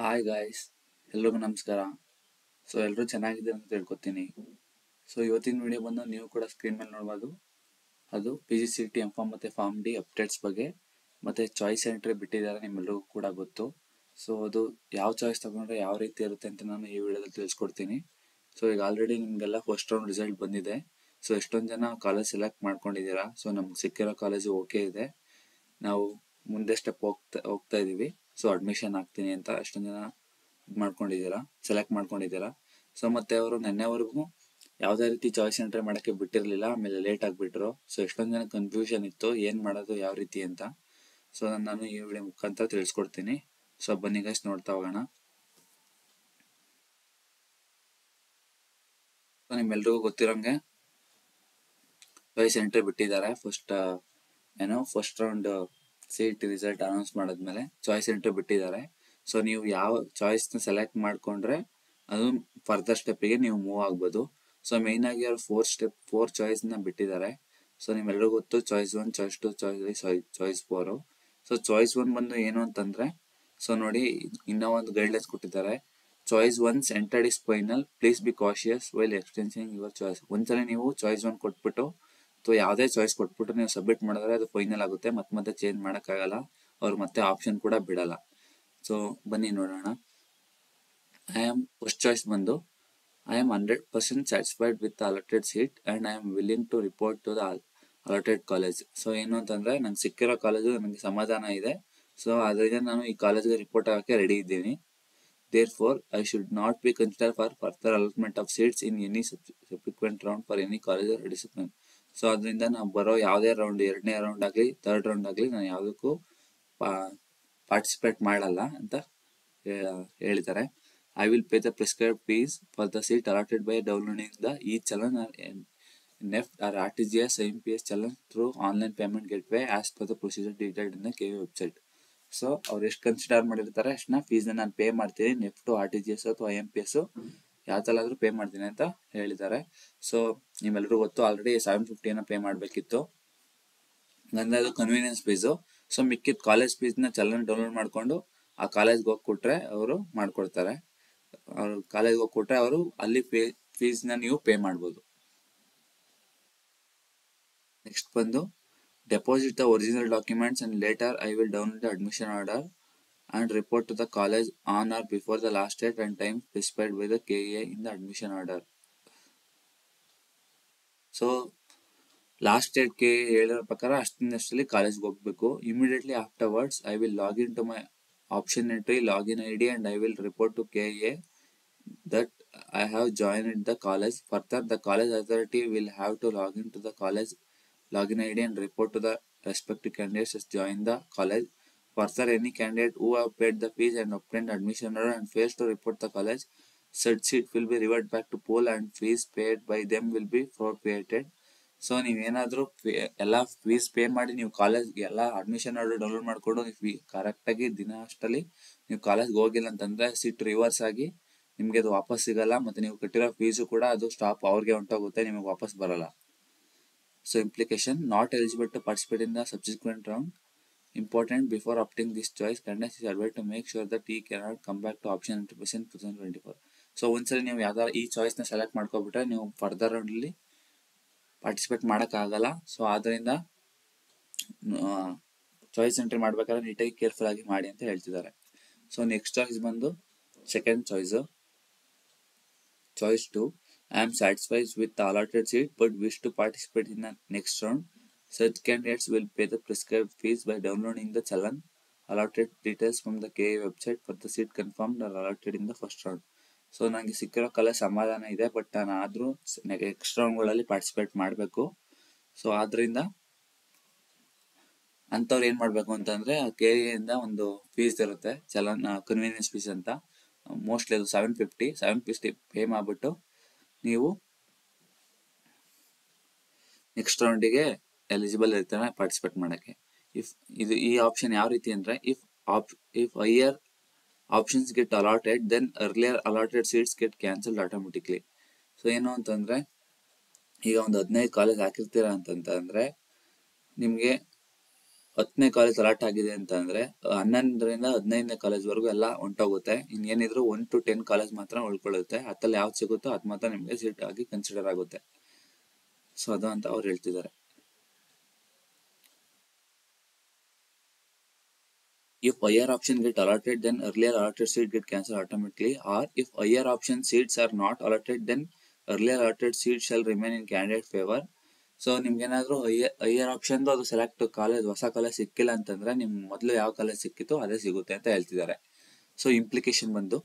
Hi guys, ಎಲ್ರಿಗೂ ನಮಸ್ಕಾರ. ಎಲ್ಲರೂ ಚೆನ್ನಾಗಿದ್ದೀರ ಅಂತ ತಿಳ್ಕೊತೀನಿ. ಇವತ್ತಿನ ವಿಡಿಯೋ ಬಂದು ನೀವು ಕೂಡ ಸ್ಕ್ರೀನ್ ಮೇಲೆ ನೋಡ್ಬೋದು. ಅದು PGCET M.Pharm ಮತ್ತು ಫಾರ್ಮ್ ಡಿ ಅಪ್ಡೇಟ್ಸ್ ಬಗ್ಗೆ ಮತ್ತು ಚಾಯ್ಸ್ ಎಂಟ್ರಿ ಬಿಟ್ಟಿದ್ದಾರೆ, ನಿಮ್ಮೆಲ್ಲರಿಗೂ ಕೂಡ ಗೊತ್ತು. ಅದು ಯಾವ ಚಾಯ್ಸ್ ತಗೊಂಡ್ರೆ ಯಾವ ರೀತಿ ಇರುತ್ತೆ ಅಂತ ನಾನು ಈ ವಿಡಿಯೋದಲ್ಲಿ ತಿಳಿಸ್ಕೊಡ್ತೀನಿ. ಈಗ ಆಲ್ರೆಡಿ ನಿಮಗೆಲ್ಲ ಫಸ್ಟ್ ರೌಂಡ್ ರಿಸಲ್ಟ್ ಬಂದಿದೆ. ಎಷ್ಟೊಂದು ಜನ ಕಾಲೇಜ್ ಸೆಲೆಕ್ಟ್ ಮಾಡ್ಕೊಂಡಿದ್ದೀರಾ. ನಮ್ಗೆ ಸಿಕ್ಕಿರೋ ಕಾಲೇಜು ಓಕೆ ಇದೆ, ನಾವು ಮುಂದೆ ಸ್ಟೆಪ್ ಹೋಗ್ತಾ ಇದ್ದೀವಿ. ಅಡ್ಮಿಷನ್ ಆಗ್ತೀನಿ ಅಂತ ಎಷ್ಟೊಂದು ಜನ ಮಾಡ್ಕೊಂಡಿದ್ದೀರಾ, ಸೆಲೆಕ್ಟ್ ಮಾಡ್ಕೊಂಡಿದ್ದೀರಾ. ಮತ್ತೆ ಅವರು ನೆನ್ನೆವರೆಗೂ ಯಾವುದೇ ರೀತಿ ಚಾಯ್ಸ್ ಎಂಟ್ರಿ ಮಾಡೋಕ್ಕೆ ಬಿಟ್ಟಿರಲಿಲ್ಲ, ಆಮೇಲೆ ಲೇಟ್ ಆಗಿಬಿಟ್ರು. ಎಷ್ಟೊಂದು ಜನ ಕನ್ಫ್ಯೂಷನ್ ಇತ್ತು, ಏನು ಮಾಡೋದು ಯಾವ ರೀತಿ ಅಂತ. ನಾನು ಈ ವಿಡಿಯೋ ಮುಖಾಂತರ ತಿಳಿಸ್ಕೊಡ್ತೀನಿ. ಬನ್ನಿ ಗೈಸ್, ನೋಡ್ತಾ ಹೋಗೋಣ. ನಿಮ್ಮೆಲ್ರಿಗೂ ಗೊತ್ತಿರೋಂಗೆ ಚಾಯ್ಸ್ ಎಂಟ್ರಿ ಬಿಟ್ಟಿದ್ದಾರೆ. First round CET result announce ಮಾಡಿದ್ಮೇಲೆ ಚಾಯ್ಸ್ ಎಂಟ್ರಿ ಬಿಟ್ಟಿದ್ದಾರೆ. ನೀವು ಯಾವ ಚಾಯ್ಸ್ನ ಸೆಲೆಕ್ಟ್ ಮಾಡಿಕೊಂಡ್ರೆ ಅದು ಫರ್ದರ್ ಸ್ಟೆಪ್ಪಿಗೆ ನೀವು ಮೂವ್ ಆಗ್ಬೋದು. ಮೇಯ್ನಾಗಿ ಅವ್ರು 4 ಚಾಯ್ಸ್ನ ಬಿಟ್ಟಿದ್ದಾರೆ. ನಿಮ್ಮೆಲ್ಲರಿಗೂ ಗೊತ್ತು, ಚಾಯ್ಸ್ 1, ಚಾಯ್ಸ್ 2, ಚಾಯ್ಸ್ 4. ಚಾಯ್ಸ್ 1 ಬಂದು ಏನು ಅಂತಂದರೆ, ನೋಡಿ, ಇನ್ನೂ ಒಂದು ಗೈಡ್ಲೈನ್ಸ್ ಕೊಟ್ಟಿದ್ದಾರೆ. Choice 1 entered is final, please be cautious while exercising your choice. ಒಂದ್ಸಲ ನೀವು ಚಾಯ್ಸ್ 1 ಕೊಟ್ಬಿಟ್ಟು ಅಥವಾ ಯಾವುದೇ ಚಾಯ್ಸ್ ಕೊಟ್ಬಿಟ್ಟು ನೀವು ಸಬ್ಮಿಟ್ ಮಾಡಿದ್ರೆ ಅದು ಫೈನಲ್ ಆಗುತ್ತೆ, ಮತ್ತೆ ಚೇಂಜ್ ಮಾಡೋಕ್ಕಾಗಲ್ಲ. ಅವ್ರು ಮತ್ತೆ ಆಪ್ಷನ್ ಕೂಡ ಬಿಡಲ್ಲ. ಬನ್ನಿ ನೋಡೋಣ. ಫಸ್ಟ್ ಚಾಯ್ಸ್ ಬಂದು, I am 100% satisfied with the allotted seat and I am willing to report to the allotted college. ಏನು ಅಂತಂದರೆ, ನಂಗೆ ಸಿಕ್ಕಿರೋ ಕಾಲೇಜು ನನಗೆ ಸಮಾಧಾನ ಇದೆ. ಅದರಿಂದ ನಾನು ಈ ಕಾಲೇಜ್ಗೆ ರಿಪೋರ್ಟ್ ಆಗೋಕ್ಕೆ ರೆಡಿ ಇದ್ದೀನಿ. Therefore, I should not be considered for further allotment of seats in any subsequent round for any college or discipline. ಅದರಿಂದ ನಾವು ಬರೋ ಯಾವುದೇ ರೌಂಡ್, 2ನೇ ರೌಂಡ್ ಆಗಲಿ 3rd ರೌಂಡ್ ಆಗಲಿ, ನಾನು ಯಾವುದಕ್ಕೂ ಪಾರ್ಟಿಸಿಪೇಟ್ ಮಾಡಲ್ಲ ಅಂತ ಹೇಳಿದ್ದಾರೆ. I will pay the prescribed fees for the seat allotted by downloading the e-challan or NEFT or RTGS IMPS challan through online payment gateway as per the procedure detailed in the KV website. ಅವ್ರು ಎಷ್ಟು consider ಮಾಡಿರ್ತಾರೆ ಅಷ್ಟನ್ನ ಫೀಸ್ನ ನಾನು pay ಮಾಡ್ತೀನಿ. NEFT, RTGS ಅಥವಾ IMPS ಯಾವ ಥರ ಆದರೂ ಪೇ ಮಾಡ್ತೀನಿ ಅಂತ ಹೇಳಿದ್ದಾರೆ. ನಿಮ್ಮೆಲ್ಲರಿಗೂ ಗೊತ್ತು, ಆಲ್ರೆಡಿ 750 ಪೇ ಮಾಡಬೇಕಿತ್ತು. ಅಂದರೆ ಅದು ಕನ್ವೀನಿಯನ್ಸ್ ಫೀಸು. ಮಿಕ್ಕಿದ ಕಾಲೇಜ್ ಫೀಸ್ನ ಚಲನ್ ಡೌನ್ಲೋಡ್ ಮಾಡಿಕೊಂಡು ಆ ಕಾಲೇಜ್ಗೆ ಹೋಗಿ ಕೊಟ್ಟರೆ ಅವರು ಮಾಡಿಕೊಡ್ತಾರೆ. ಅವ್ರು ಕಾಲೇಜ್ಗೆ ಹೋಗಿ ಕೊಟ್ಟರೆ ಅವರು ಅಲ್ಲಿ ಫೀಸ್ನ ನೀವು ಪೇ ಮಾಡ್ಬೋದು. ನೆಕ್ಸ್ಟ್ ಬಂದು, deposit the original documents and later I will download the admission order and report to the college on or before the last date and time specified by the KEA in the admission order. Last date KEA ಹೇಳಿರೋ ಪ್ರಕಾರ ಅಷ್ಟರಲ್ಲಿ ಕಾಲೇಜ್ಗೆ ಹೋಗಬೇಕು. Immediately afterwards I will login to my option entry login ID and I will report to KEA that I have joined the college. Further, the college authority will have to log into the college login ID and report to the respective candidates as joined the college. Further, any candidate who have paid the fees and obtained admission order and fails to report the college, said seat will be reverted back to pool and fees paid by them will be forfeited. ನೀವೇನಾದರೂ ಎಲ್ಲ fees pay ಮಾಡಿ ನೀವು ಕಾಲೇಜ್ಗೆ ಎಲ್ಲ admission order download ಮಾಡಿಕೊಂಡು ನೀವು ಕರೆಕ್ಟಾಗಿ ದಿನ ಅಷ್ಟರಲ್ಲಿ ನೀವು ಕಾಲೇಜ್ಗೆ ಹೋಗಿಲ್ಲ ಅಂತಂದರೆ ಸೀಟ್ ರಿವರ್ಸ್ ಆಗಿ ನಿಮಗೆ ಅದು ವಾಪಸ್ ಸಿಗಲ್ಲ. ಮತ್ತು ನೀವು ಕಟ್ಟಿರೋ ಫೀಸು ಕೂಡ ಅದು ಸ್ಟಾಪ್ ಅವ್ರಿಗೆ ಹೊಂಟೋಗುತ್ತೆ, ನಿಮಗೆ ವಾಪಸ್ ಬರಲ್ಲ. Implication, not eligible to participate in the subsequent round. Important, before opting this choice, candidates is advised to make sure that he cannot come back to option entry in 2024. ಒಂದ್ಸಲ ನೀವು ಯಾವ್ದಾರು ಈ ಚಾಯ್ಸ್ನ ಸೆಲೆಕ್ಟ್ ಮಾಡ್ಕೊಬಿಟ್ರೆ ನೀವು further ರೌಂಡಲ್ಲಿ participate ಮಾಡೋಕ್ಕಾಗಲ್ಲ. ಆದ್ದರಿಂದ choice entry ಮಾಡ್ಬೇಕಾದ್ರೆ ನೀಟಾಗಿ careful ಆಗಿ ಮಾಡಿ ಅಂತ ಹೇಳ್ತಿದ್ದಾರೆ. ನೆಕ್ಸ್ಟ್ ಚಾಯ್ಸ್ ಬಂದು second choice, choice 2. I am satisfied with the allotted seat but wish to participate in the next round. Such candidates will pay the prescribed fees by downloading the challan, allotted details from the KEA website for the seat confirmed or allotted in the first round. ನನಗೆ ಸಿಕ್ಕಿರೋ college ಸಮಾಧಾನ ಇದೆ, but ನಾನು ಆದರೂ next ರೌಂಡ್ಗಳಲ್ಲಿ participate ಮಾಡಬೇಕು. ಆದ್ದರಿಂದ ಅಂಥವ್ರು ಏನು ಮಾಡಬೇಕು ಅಂತಂದರೆ, KEAಯಿಂದ ಒಂದು ಫೀಸ್ ಇರುತ್ತೆ, ಚಲನ್ ಕನ್ವೀನಿಯನ್ಸ್ ಫೀಸ್ ಅಂತ. ಮೋಸ್ಟ್ಲಿ ಅದು 750 ಪೇ ಮಾಡಿಬಿಟ್ಟು ನೀವು ನೆಕ್ಸ್ಟ್ ರೌಂಡಿಗೆ ಎಲಿಜಿಬಲ್ ಇರ್ತಾರೆ ಪಾರ್ಟಿಸಿಪೇಟ್ ಮಾಡೋಕ್ಕೆ. ಈ ಆಪ್ಷನ್ ಯಾವ ರೀತಿ ಅಂದರೆ, if higher options get allotted then earlier allotted seats get cancelled automatically. ಏನು ಅಂತಂದರೆ, ಈಗ ಒಂದು 15 ಕಾಲೇಜ್ ಹಾಕಿರ್ತೀರ ಅಂತಂತಂದರೆ ನಿಮಗೆ 10ನೇ ಕಾಲೇಜ್ ಅಲಾಟ್ ಆಗಿದೆ ಅಂತ ಅಂದ್ರೆ 11ರಿಂದ 15ನೇ ಕಾಲೇಜ್ವರೆಗೂ ಎಲ್ಲ ಹೊಂಟೋಗುತ್ತೆ. ಇನ್ನೇನಿದ್ರು 1 to 10 ಕಾಲೇಜ್ ಮಾತ್ರ ಉಳ್ಕೊಳ್ಳುತ್ತೆ. ಅದ್ರಲ್ಲಿ ಯಾವ್ದು ಸಿಗುತ್ತೋ ಅದು ಮಾತ್ರ ನಿಮಗೆ ಸೀಟ್ ಆಗಿ ಕನ್ಸಿಡರ್ ಆಗುತ್ತೆ. ಸೊ ಅದು ಅಂತ ಅವ್ರು ಹೇಳ್ತಿದ್ದಾರೆ. If higher option get allotted, then earlier allotted seat get cancelled automatically. Or if higher option seats are not allotted, then earlier allotted seats shall remain in candidate favor. So ನಿಮ್ಗೇನಾದ್ರೂ higher ಆಪ್ಷನ್ದು ಅದು select college ಹೊಸ college ಸಿಕ್ಕಿಲ್ಲ ಅಂತಂದ್ರೆ ನಿಮ್ ಮೊದಲು ಯಾವ college ಸಿಕ್ಕಿತ್ತು ಅದೇ ಸಿಗುತ್ತೆ ಅಂತ ಹೇಳ್ತಿದ್ದಾರೆ. ಸೊ ಇಂಪ್ಲಿಕೇಶನ್ ಬಂದು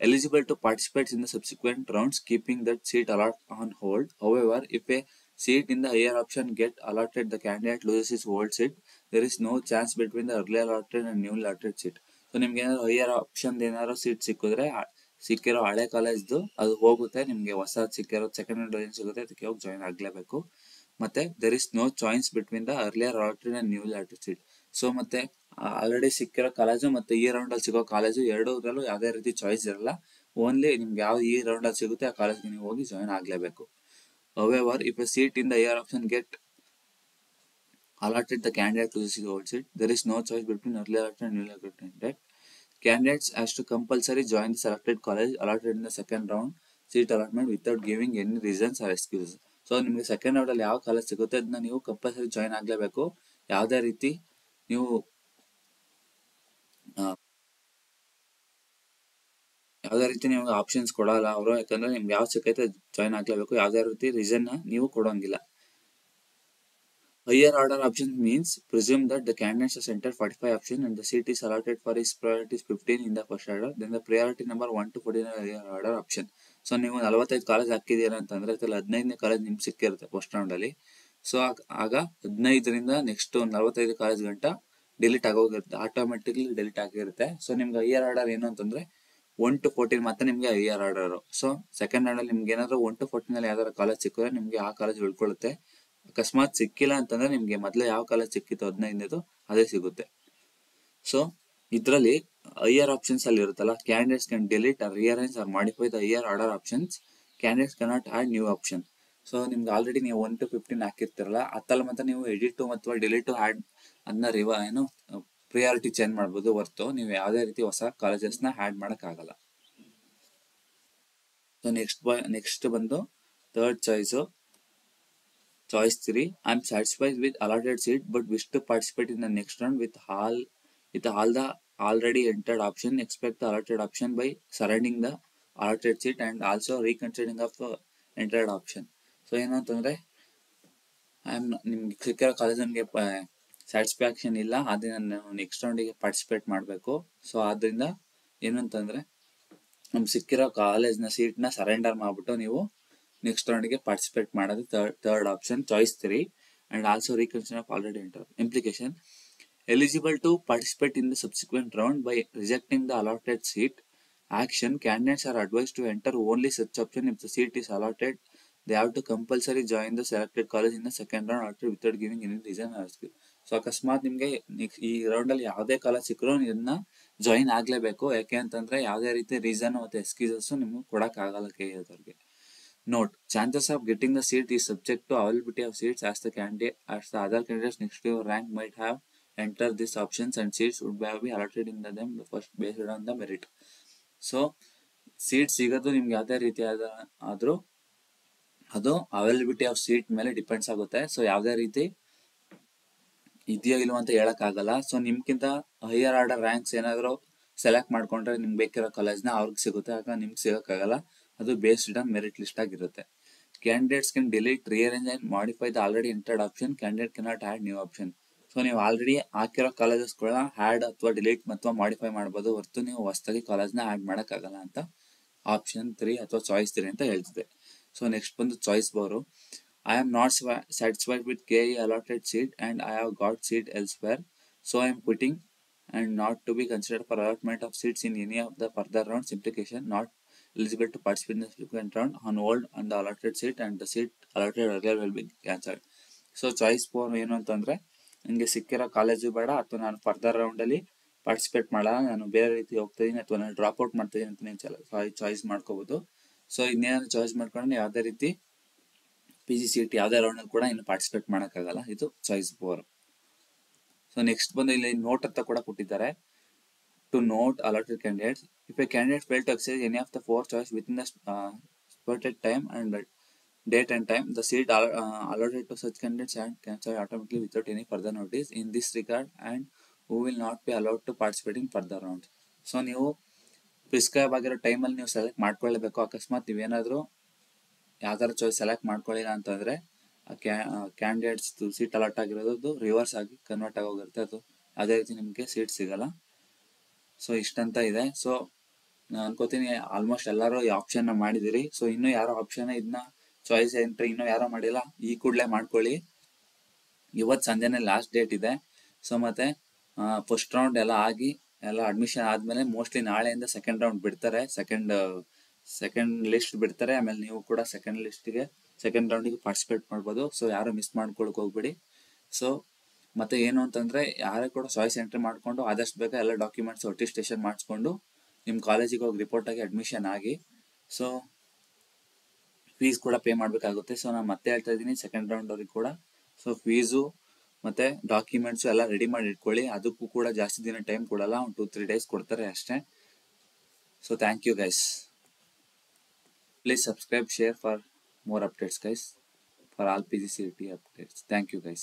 eligible to participate in the subsequent rounds keeping that seat allot on hold. However if a seat in the higher option get allotted, the candidate loses his old seat. There is no chance between the earlier allotted and new allotted seat. So ನಿಮ್ಗೆ ಏನಾದ್ರು higher option ಏನಾದ್ರು seat ಸಿಕ್ಕಿದ್ರೆ ಸಿಕ್ಕಿರೋ ಹಳೆ ಕಾಲೇಜ್ದು ಅದು ಹೋಗುತ್ತೆ, ನಿಮ್ಗೆ ಹೊಸ ಸಿಕ್ಕಿರೋ ಸೆಕೆಂಡ್ ಹ್ಯಾಂಡ್ ಏನ್ ಸಿಗುತ್ತೆ ಅದಕ್ಕೆ ಹೋಗಿ ಜಾಯಿನ್ ಆಗ್ಲೇಬೇಕು. ಮತ್ತೆ there is no choice between the earlier allotted and new allotted seat. So ಮತ್ತೆ ಆಲ್ರೆಡಿ ಸಿಕ್ಕಿರೋ ಕಾಲೇಜು ಮತ್ತೆ ಈ ರೌಂಡ್ ಅಲ್ಲಿ ಸಿಗೋ ಕಾಲೇಜು ಎರಡರಲ್ಲೂ ಯಾವುದೇ ರೀತಿ ಚಾಯ್ಸ್ ಇರಲ್ಲ. ಓನ್ಲಿ ನಿಮ್ಗೆ ಯಾವ್ದು ಈ ರೌಂಡ್ ಅಲ್ಲಿ ಸಿಗುತ್ತೆ ಆ ಕಾಲೇಜ್ಗೆ ನೀವು ಹೋಗಿ join ಆಗ್ಲೇಬೇಕು. However, if a seat in the higher option get allotted, the candidate loses his old seat. There is no choice between earlier allotted and newly allotted candidate. Candidates has to compulsory join the selected college allotted in the second round seat allotment without giving any reasons or excuses. So ನಿಮಗೆ second round ಅಲ್ಲಿ ಯಾವ college ಸಿಗುತ್ತೆ ಅದನ್ನ ನೀವು compulsory join ಆಗ್ಲೇಬೇಕು. ಯಾವುದೇ ರೀತಿ ನೀವು ಯಾವುದೇ ರೀತಿ ನಿಮ್ಗೆ ಆಪ್ಷನ್ಸ್ ಕೊಡಲ್ಲ ಅವರು, ಯಾಕಂದ್ರೆ ನಿಮ್ಗೆ ಯಾವ್ದು ಸಿಕ್ಕೈತೆ ಜಾಯಿನ್ ಆಗ್ಲೇಬೇಕು. ಯಾವುದೇ ರೀತಿ ರೀಸನ್ ನೀವು ಕೊಡೋಂಗಿಲ್ಲ. Higher order option means presume that the candidates has entered 45 option and the seat is allotted for his priority is 15 in the first order, then the priority number 1 to 14 higher order option. So ನೀವು 45 college ಹಾಕಿದ್ದೀರಾ ಅಂತಂದ್ರೆ ಅದ್ರಲ್ಲಿ 15ನೇ college ನಿಮ್ಗೆ ಸಿಕ್ಕಿರುತ್ತೆ first round ಅಲ್ಲಿ. So ಆಗ 15ರಿಂದ next 45 college ಗಂಟ delete ಆಗೋಗಿರುತ್ತೆ, automatically delete ಆಗಿರುತ್ತೆ. So ನಿಮ್ಗೆ ಹೈಯರ್ ಆರ್ಡರ್ ಏನು ಅಂತಂದ್ರೆ 1 to 14 ಮಾತ್ರ ನಿಮ್ಗೆ higher order. So second round ಅಲ್ಲಿ ನಿಮ್ಗೆ ಏನಾದ್ರು 1 to 14 ಅಲ್ಲಿ ಯಾವ್ದಾದ್ರು ಕಾಲೇಜ್ ಸಿಕ್ಕಿದ್ರೆ ನಿಮ್ಗೆ ಆ ಕಾಲೇಜ್ ಉಳ್ಕೊಳ್ಳುತ್ತೆ. ಅಕಸ್ಮಾತ್ ಸಿಕ್ಕಿಲ್ಲ ಅಂತಂದ್ರೆ ನಿಮ್ಗೆ ಮೊದಲೇ ಯಾವ ಕಾಲೇಜ್ ಸಿಕ್ಕಿತ್ತು 15ನೇದು ಅದೇ ಸಿಗುತ್ತೆ. ಸೊ ಇದರಲ್ಲಿ ಹೈಯರ್ ಆಪ್ಷನ್ಸ್ ಅಲ್ಲಿ ಇರುತ್ತಲ್ಲ, candidates can delete or rearrange or modify the higher order options. Candidates cannot add new option. So ನಿಮ್ಗೆ ಆಲ್ರೆಡಿ ನೀವು 1 to 15 ಹಾಕಿರ್ತಿರಲ್ಲ ಅತ್ತಲ್ಲ ಮತ್ತೆ ನೀವು ಎಡಿಟ್ ಅಥವಾ ಡಿಲೀಟ್ ಆಡ್ ಅದನ್ನ ಏನು ಪ್ರಿಯಾರಿಟಿ ಚೇಂಜ್ ಮಾಡ್ಬೋದು ಹೊರ್ತು ನೀವು ಯಾವುದೇ ರೀತಿ ಹೊಸ ಕಾಲೇಜಸ್ನ ಆಡ್ ಮಾಡಕ್ ಆಗಲ್ಲ. ಸೊ ನೆಕ್ಸ್ಟ್ ಬಂದು third Choice 3. I am satisfied with allotted seat but wish to participate in the next round with all the already entered option. Expect the allotted option by surrendering the allotted seat and also reconsidering of the entered option. So ಏನು ಅಂತಂದ್ರೆ ನಿಮ್ಗೆ ಸಿಕ್ಕಿರೋ college ನಮಗೆ satisfaction ಇಲ್ಲ, ಅದನ್ನ ನಾನು next ರೌಂಡಿಗೆ participate ಮಾಡಬೇಕು. So ಆದ್ರಿಂದ ಏನಂತಂದ್ರೆ ನಮ್ಗೆ ಸಿಕ್ಕಿರೋ ಕಾಲೇಜ್ನ ಸೀಟ್ನ ಸರೆಂಡರ್ ಮಾಡ್ಬಿಟ್ಟು ನೀವು ನೆಕ್ಸ್ಟ್ ರೌಂಡ್ಗೆ ಪಾರ್ಟಿಸಿಪೇಟ್ ಮಾಡೋದು third option Choice 3 and also reconsider of already entered. Implication: eligible to participate in the subsequent round by rejecting the allotted seat action, candidates are advised to enter only such option if the seat is allotted. They have to compulsory join the selected college in the second round after without giving any reason or excuse. So ಅಕಸ್ಮಾತ್ ನಿಮ್ಗೆ ಈ round ಅಲ್ಲಿ ಯಾವುದೇ college ಸಿಕ್ಕರೂ ಇದನ್ನ join ಆಗ್ಲೇಬೇಕು. ಯಾಕೆ ಅಂತಂದ್ರೆ ಯಾವುದೇ ರೀತಿ ರೀಸನ್ ಮತ್ತೆ ಎಕ್ಸ್ಕ್ಯೂಸಸ್ ನಿಮ್ಗೆ ಕೊಡಕ್ ಆಗಲ್ಲ ಕೇಳಿದವ್ರಿಗೆ. Note: chances of getting the seat is subject to availability of seats as the other candidates next to your rank might have entered these options and seats would be allotted in them the first based on the merit. So seat ಸಿಗೋದು ನಿಮ್ಗೆ ಯಾವುದೇ ರೀತಿ ಆದ್ರೂ ಅದು availability of seat ಮೇಲೆ depends ಆಗುತ್ತೆ. So ಯಾವುದೇ ರೀತಿ ಇದೆಯೋ ಇಲ್ವೋ ಅಂತ ಹೇಳಕ್ ಆಗಲ್ಲ. ಸೊ ನಿಮ್ಗಿಂತ ಹೈಯರ್ ಆರ್ಡರ್ ರ್ಯಾಂಕ್ಸ್ ಏನಾದ್ರು ಸೆಲೆಕ್ಟ್ ಮಾಡ್ಕೊಂಡ್ರೆ ನಿಮ್ಗೆ ಬೇಕಿರೋ ಕಾಲೇಜ್ನ ಅವ್ರಿಗೆ ಸಿಗುತ್ತೆ, ಆಗ ನಿಮ್ಗೆ ಸಿಗೋಕ್ಕಾಗಲ್ಲ. ಅದು ಬೇಸ್ಡ್ ಆನ್ ಮೆರಿಟ್ ಲಿಸ್ಟ್ ಆಗಿರುತ್ತೆ. Candidates can delete, rearrange and modify the already entered option. Candidate cannot add new option. So ನೀವು ಆಲ್ರೆಡಿ ಹಾಕಿರೋ ಕಾಲೇಜಸ್ಗಳನ್ನ ಆಡ್ ಅಥವಾ ಡಿಲೀಟ್ ಅಥವಾ ಮಾಡಿಫೈ ಮಾಡ್ಬೋದು ಹೊರತು ನೀವು ಹೊಸದಾಗಿ ಕಾಲೇಜ್ನ ಆಡ್ ಮಾಡೋಕ್ಕಾಗಲ್ಲ ಅಂತ ಆಪ್ಷನ್ 3 ಅಥವಾ Choice 3 ಅಂತ ಹೇಳ್ತಿದೆ. ಸೊ ನೆಕ್ಸ್ಟ್ ಬಂದು Choice 4. I am not satisfied with KE allotted seat and I have got seat elsewhere, so I am quitting and not to be considered for allotment of seats in any of the further rounds. Implication: not eligible to participate in the subsequent round, on hold on the allotted seat and the seat allotted earlier will be cancelled. So Choice 4 ಏನು ಅಂತಂದ್ರೆ ನಿಮಗೆ ಸಿಕ್ಕಿರೋ college ಬೇಡ ಅಥವಾ ನಾನು further round ಅಲ್ಲಿ participate ಮಾಡಲ್ಲ, ನಾನು ಬೇರೆ ರೀತಿ ಹೋಗ್ತಿದ್ದೀನಿ ಅಥವಾ ನಾನು ಡ್ರಾಪ್ ಔಟ್ ಮಾಡ್ತಿದ್ದೀನಿ ಅಂತ ನೀವು ಚಾಯ್ಸ್ ಮಾಡ್ಕೋಬಹುದು. ಸೊ ಇನ್ನೇನು ಚಾಯ್ಸ್ ಮಾಡ್ಕೊಂಡು ಯಾವುದೇ ರೀತಿ PG ಸೀಟ್ ಯಾವುದೇ ರೌಂಡ್ ಅಲ್ಲಿ ಕೂಡ ಇನ್ನು ಪಾರ್ಟಿಸಿಪೇಟ್ ಮಾಡೋಕ್ಕಾಗಲ್ಲ. ಇದು Choice 4. ಸೊ ನೆಕ್ಸ್ಟ್ ಬಂದು ಇಲ್ಲಿ ನೋಟ್ ಅಂತ ಕೂಡ ಕೊಟ್ಟಿದ್ದಾರೆ. To note allotted candidates, if a candidate failed to exercise any of the four choices within the spotted time and date and time, the seat allotted to such candidates and cancelled automatically without any further notice in this regard, and who will not be allowed to participate in further rounds. So ನೀವು prescribe ಆಗಿರೋ ಟೈಮಲ್ಲಿ ನೀವು select ಮಾಡ್ಕೊಳ್ಳೇಬೇಕು. ಅಕಸ್ಮಾತ್ ನೀವೇನಾದರೂ ಯಾವ್ದಾರ choice select ಮಾಡ್ಕೊಳ್ಳಿಲ್ಲ ಅಂತಂದರೆ candidates seat allot ಆಗಿರೋದು reverse ಆಗಿ ಕನ್ವರ್ಟ್ ಆಗೋಗಿರುತ್ತೆ, ಅದು ಅದೇ ರೀತಿ ನಿಮಗೆ ಸೀಟ್ ಸಿಗಲ್ಲ. ಸೊ ಇಷ್ಟಂತ ಇದೆ. ಸೊ ನಾನು ಅನ್ಕೋತೀನಿ ಆಲ್ಮೋಸ್ಟ್ ಎಲ್ಲರೂ ಈ ಆಪ್ಷನ್ನ ಮಾಡಿದಿರಿ. ಸೊ ಇನ್ನೂ ಯಾರೋ ಆಪ್ಷನ್ ಇದನ್ನ ಚಾಯ್ಸ್ ಎಂಟ್ರಿ ಇನ್ನೂ ಯಾರೋ ಮಾಡಿಲ್ಲ, ಈ ಕೂಡಲೇ ಮಾಡ್ಕೊಳ್ಳಿ. ಇವತ್ತು ಸಂಜೆನೇ ಲಾಸ್ಟ್ ಡೇಟ್ ಇದೆ. ಸೊ ಮತ್ತೆ ಫಸ್ಟ್ ರೌಂಡ್ ಎಲ್ಲ ಆಗಿ ಎಲ್ಲ ಅಡ್ಮಿಷನ್ ಆದಮೇಲೆ ಮೋಸ್ಟ್ಲಿ ನಾಳೆಯಿಂದ ಸೆಕೆಂಡ್ ರೌಂಡ್ ಬಿಡ್ತಾರೆ, ಸೆಕೆಂಡ್ ಲಿಸ್ಟ್ ಬಿಡ್ತಾರೆ. ಆಮೇಲೆ ನೀವು ಕೂಡ ಸೆಕೆಂಡ್ ರೌಂಡಿಗೆ ಪಾರ್ಟಿಸಿಪೇಟ್ ಮಾಡ್ಬೋದು. ಸೊ ಯಾರು ಮಿಸ್ ಮಾಡ್ಕೊಳಕ್ಕೆ ಹೋಗ್ಬೇಡಿ. ಸೊ ಮತ್ತೆ ಏನು ಅಂತಂದರೆ ಯಾರೇ ಕೂಡ ಚಾಯ್ಸ್ ಎಂಟ್ರಿ ಮಾಡಿಕೊಂಡು ಆದಷ್ಟು ಬೇಗ ಎಲ್ಲ ಡಾಕ್ಯುಮೆಂಟ್ಸ್ ಅಟೆಸ್ಟೇಷನ್ ಮಾಡಿಸ್ಕೊಂಡು ನಿಮ್ಮ ಕಾಲೇಜಿಗೆ ಹೋಗಿ ರಿಪೋರ್ಟ್ ಆಗಿ ಅಡ್ಮಿಷನ್ ಆಗಿ. ಸೊ ಫೀಸ್ ಕೂಡ ಪೇ ಮಾಡಬೇಕಾಗುತ್ತೆ. ಸೊ ನಾನು ಮತ್ತೆ ಹೇಳ್ತಾ ಇದ್ದೀನಿ ಸೆಕೆಂಡ್ ರೌಂಡ್ ಅವ್ರಿಗೆ ಕೂಡ. ಸೊ ಫೀಸು ಮತ್ತು ಡಾಕ್ಯುಮೆಂಟ್ಸು ಎಲ್ಲ ರೆಡಿ ಮಾಡಿ ಇಟ್ಕೊಳ್ಳಿ. ಅದಕ್ಕೂ ಕೂಡ ಜಾಸ್ತಿ ದಿನ ಟೈಮ್ ಕೊಡಲ್ಲ, ಒಂದು 2-3 ಡೇಸ್ ಕೊಡ್ತಾರೆ ಅಷ್ಟೇ. So thank you guys. Please subscribe, share for more updates guys, for all PGCET updates. Thank you guys.